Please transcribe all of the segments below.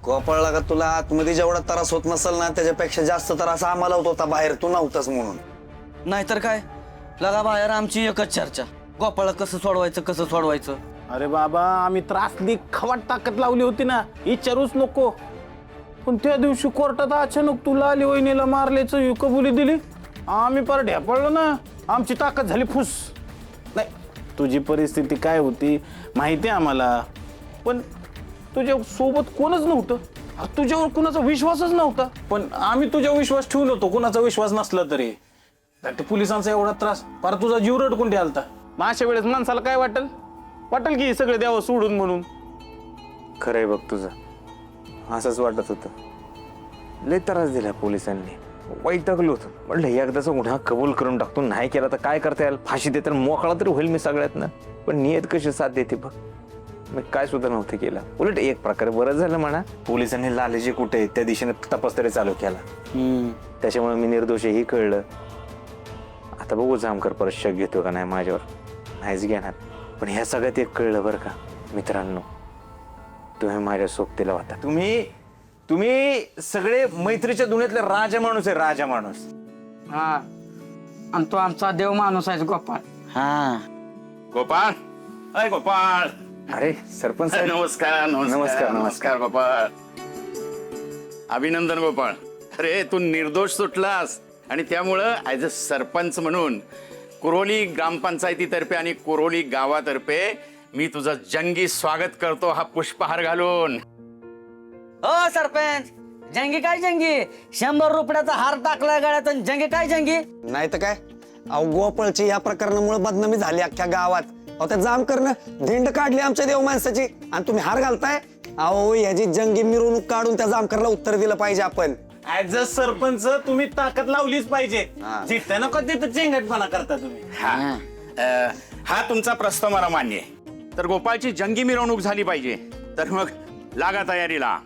गोपाळला का तुला आतमध्ये जेवढा त्रास होत नसेल ना त्याच्यापेक्षा जास्त त्रास आम्हाला होत होता बाहेर, तू नव्हतास म्हणून. नाहीतर काय लगा बाहेर आमची एकच चर्चा, गोपाळला कसं सोडवायचं. अरे बाबा आम्ही त्रासली खवाट ताकद लावली होती ना, विचारूच नको. पण त्या दिवशी कोर्टात अचानक तुला आली वहिनीला मारल्याचं कबुली दिली, आम्ही पर ढेपळलो ना, आमची ताकद झाली फुस. नाही तुझी परिस्थिती काय होती माहिती आहे आम्हाला, पण तुझ्या सोबत कोणच नव्हतं, तुझ्यावर कुणाचा विश्वासच नव्हता. पण आम्ही तुझ्यावर विश्वास ठेवून होतो, कुणाचा विश्वास नसला तरी. ते पोलिसांचा एवढा त्रास, पर तुझा जीव रडकून द्यालता. मग अशा वेळेस माणसाला काय वाटेल की सगळं द्यावं सोडून म्हणून. खरंय बघ तुझं, असंच वाटत होतं. लय त्रास दिला पोलिसांनी, वैतागलो होतो. म्हटलं एकदाचा गुन्हा कबूल करून टाकतो, नाही केला तर काय करता येईल, फाशी देताना मोकळा तरी होईल मी सगळ्यातनं. पण नियत कशी साथ देते बघ, मी काय सुद्धा नव्हतं केलं. उलट एक प्रकारे बरं झालं म्हणा, पोलिसांनी लालेजी कुठे त्या दिशेने तपास तरी चालू केला. त्याच्यामुळे मी निर्दोषही कळलं. आता बघू जामकर परत शक घेतो का नाही माझ्यावर, नाहीच घेणार. पण ह्या सगळ्यात एक कळलं बरं का मित्रांनो, तुम्ही माझ्या सोबतीला होता. तुम्ही सगळे मैत्रीच्या दुनियेतले राजा माणूस आहे, राजा माणूस. हा, आणि तो आमचा देव माणूस आहे गोपाळ. हा गोपाळ, अय गोपाळ. अरे सरपंच साहेब. नमस्कार नमस्कार. नमस्कार गोपाळ. अभिनंदन गोपाळ. अरे तू निर्दोष सुटलास, आणि त्यामुळं ॲज अ सरपंच म्हणून कुरोली ग्रामपंचायतीतर्फे आणि कुरोली गावातर्फे मी तुझं जंगी स्वागत करतो, हा पुष्पहार घालून. ओ सरपंच, जंगी काय जंगी, 100 रुपयाचा हार टाकलाय गळ्यात आणि जंगी काय जंगी. नाही तर काय, अहो गोपाळची या प्रकरणामुळे बदनामी झाली अख्ख्या गावात. अहो त्या जामकरनं धिंड काढली आमच्या देव माणसाची, आणि तुम्ही हार घालताय. अहो याची जंगी मिरवणूक काढून त्या जामकरला उत्तर दिलं पाहिजे आपण. ऍज अ सरपंच तुम्ही ताकद लावलीच पाहिजे. जिथे नको तिथं चेंगटपणा करता तुम्ही. हा तुमचा प्रस्ताव मला मान्य आहे. तर गोपाळची जंगी मिरवणूक झाली पाहिजे, तर मग लागा तयारीला.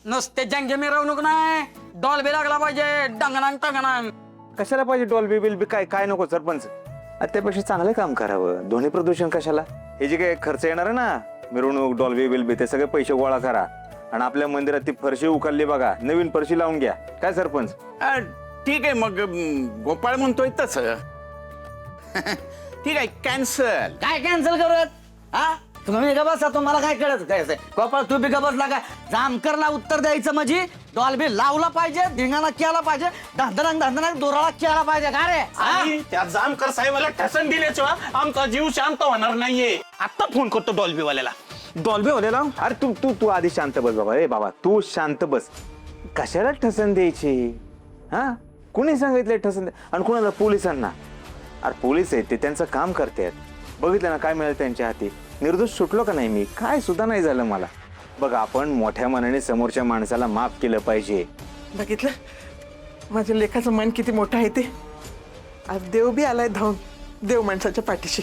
नुसते जंगे मिरवणूक नाही, डॉल बी लागला पाहिजे, डंगणांग टंगणांग. कशाला पाहिजे डॉल्बी बिल्बी, काय नको सरपंच. त्यापेक्षा चांगलं काम करावं, ध्वनी प्रदूषण कशाला. हे जे काही खर्च येणार आहे ना, मिरवणूक डॉल्बी बिल्बी, ते सगळे पैसे गोळा करा. आणि आपल्या मंदिरात ती फरशी उकलली बघा, नवीन फरशी लावून घ्या. काय सरपंच? ठीक आहे, मग गोपाळ म्हणतोय तस. ठीक आहे, कॅन्सल. काय कॅन्सल करत, हा तुम्ही का बसा, तुम्हाला काय कळत काय गोपाळ, तू बी का बसला काय. जामकरला उत्तर द्यायचं म्हणजे डॉल्बी लावला पाहिजे, धिंगाणा केला पाहिजे, धंदनाक दोराळा केला पाहिजे. का रे आणि त्या जामकर साहेबाला ठसन दिल्याशिवाय आमचा जीव शांत होणार नाहीये. आता फोन करतो डॉल्बीवाल्याला. डॉल्बीवाल्याला, अरे तू आधी शांत बस बाबा. ए बाबा तू शांत बस. कशाला ठसन द्यायची, हा कुणी सांगितलंय ठसन आणि कुणाला? पोलिसांना. अरे पोलीस आहेत ते, त्यांचं काम करतात. बघितलं ना काय मिळालं त्यांच्या हाती. निर्दोष सुटलो का नाही मी, काय सुद्धा नाही झालं मला. बघा आपण मोठ्या मनाने समोरच्या माणसाला माफ केलं पाहिजे. बघितलं माझ्या लेखाचं मन किती मोठं आहे ते. आज देव बी आलाय धावून, देव माणसाच्या पाठीशी.